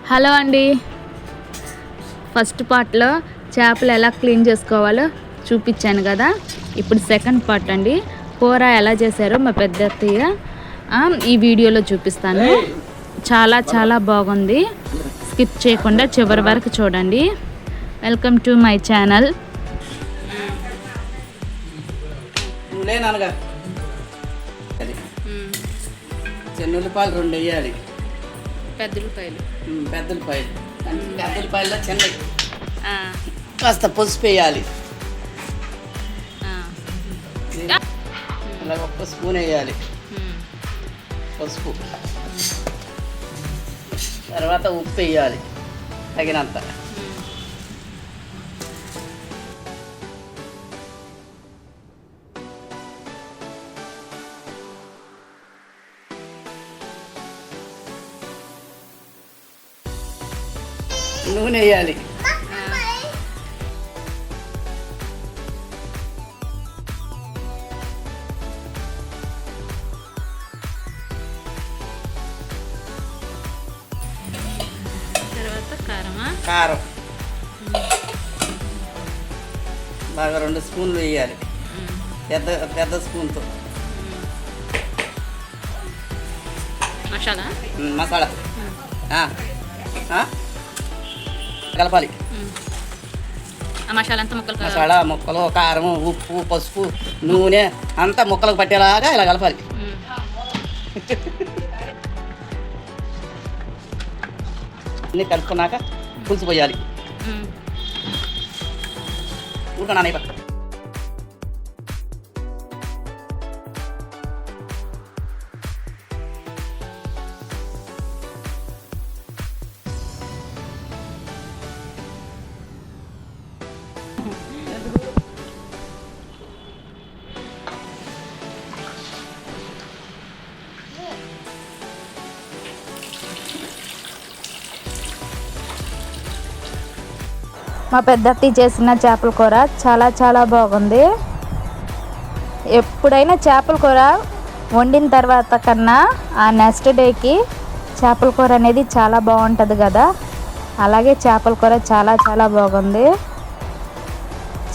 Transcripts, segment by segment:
Hello అండి, first పార్ట్లో చేపలు ఎలా క్లీన్ చేసుకోవాలో చూపించాను కదా. ఇప్పుడు సెకండ్ పార్ట్ అండి, కూర ఎలా చేశారో మా పెద్ద అత్తయ్య ఈ వీడియోలో చూపిస్తాను. చాలా చాలా బాగుంది, స్కిప్ చేయకుండా చివరి వరకు చూడండి. Welcome to my channel. చిన్నుల్లిపాయలు 2 వేయాలి. పెద్దపాయలు పెద్దపాయల్లో చిన్నవి కాస్త పసుపు వేయాలి. అలా 1 స్పూన్ వేయాలి పసుపు. తర్వాత ఉప్పు వేయాలి తగినంత. నూనె వేయాలి. తర్వాత కారం బాగా 2 స్పూన్లు వేయాలి, పెద్ద స్పూన్తో. మసాలా కలపాలి. మసాలా ముక్కలు, కారం, ఉప్పు, పసుపు, నూనె అంతా ముక్కలకు పట్టేలాగా ఇలా కలపాలి. అన్నీ కలుపుకున్నాక పులుసు పోయాలి. ఊరుకున్నాను అయిపోయి మా పెద్దత్తి చేసిన చేపల కూర చాలా చాలా బాగుంది. ఎప్పుడైనా చేపల కూర వండిన తర్వాత కన్నా ఆ నెక్స్ట్ డేకి చేపల కూర అనేది చాలా బాగుంటుంది కదా. అలాగే చేపల కూర చాలా చాలా బాగుంది.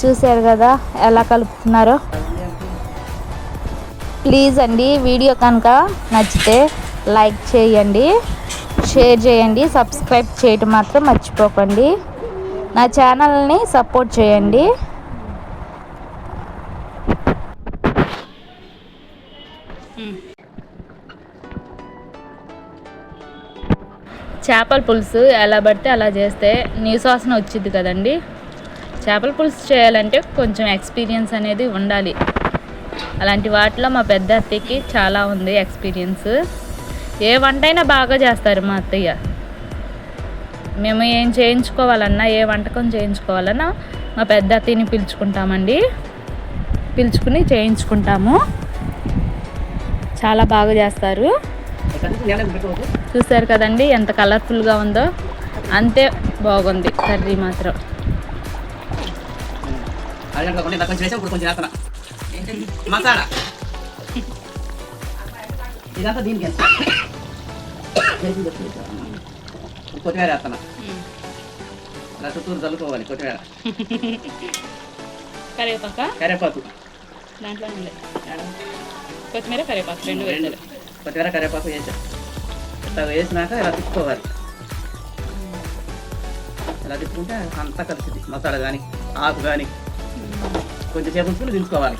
చూశారు కదా ఎలా కలుపుతున్నారో. ప్లీజ్ అండి, వీడియో కనుక నచ్చితే లైక్ చేయండి, షేర్ చేయండి, సబ్స్క్రైబ్ చేయటం మాత్రం మర్చిపోకండి. నా ఛానల్ని సపోర్ట్ చేయండి. చేపల పులుసు ఎలా పడితే అలా చేస్తే నీసువాసన వచ్చింది కదండి. చేపల పులుసు చేయాలంటే కొంచెం ఎక్స్పీరియన్స్ అనేది ఉండాలి. అలాంటి వాటిలో మా పెద్ద అత్తయ్యకి చాలా ఉంది ఎక్స్పీరియన్స్. ఏ వంటైనా బాగా చేస్తారు మా అత్తయ్య. మేము ఏం చేయించుకోవాలన్నా, ఏ వంటకం చేయించుకోవాలన్నా మా పెద్ద అత్తయ్యని పిలుచుకుంటామండి. పిలుచుకుని చేయించుకుంటాము. చాలా బాగా చేస్తారు. చూసారు కదండి ఎంత కలర్ఫుల్గా ఉందో. అంతే బాగుంది కర్రీ మాత్రం. మసాలా ఇదంతా దీనికి కొత్తిమీర వేస్తున్నా. అలా చుట్టూరు చల్లుకోవాలి కొత్తిమీర, కరివేపాకు. దాంట్లో కొత్తిమీర కరివేపాకు 2 వేయాలి. కొత్తిమీర కరివేపాకు వేసా. ఇట్లా వేసినాక ఇలా తిప్పుకోవాలి. ఇలా తిప్పుకుంటే అంతా కలిసింది. మసాలా కానీ ఆకు కానీ కొంచెం సేపు ఉంచుకుని దించుకోవాలి.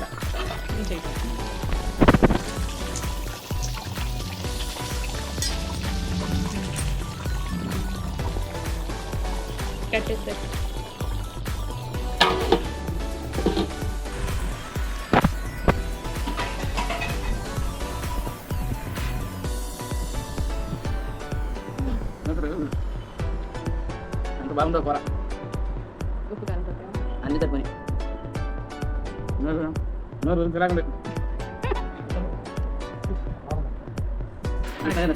కట్టేస్తారు. ఎంత బాగుందో కూర. అన్ని తక్కువ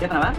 తిన్నావా?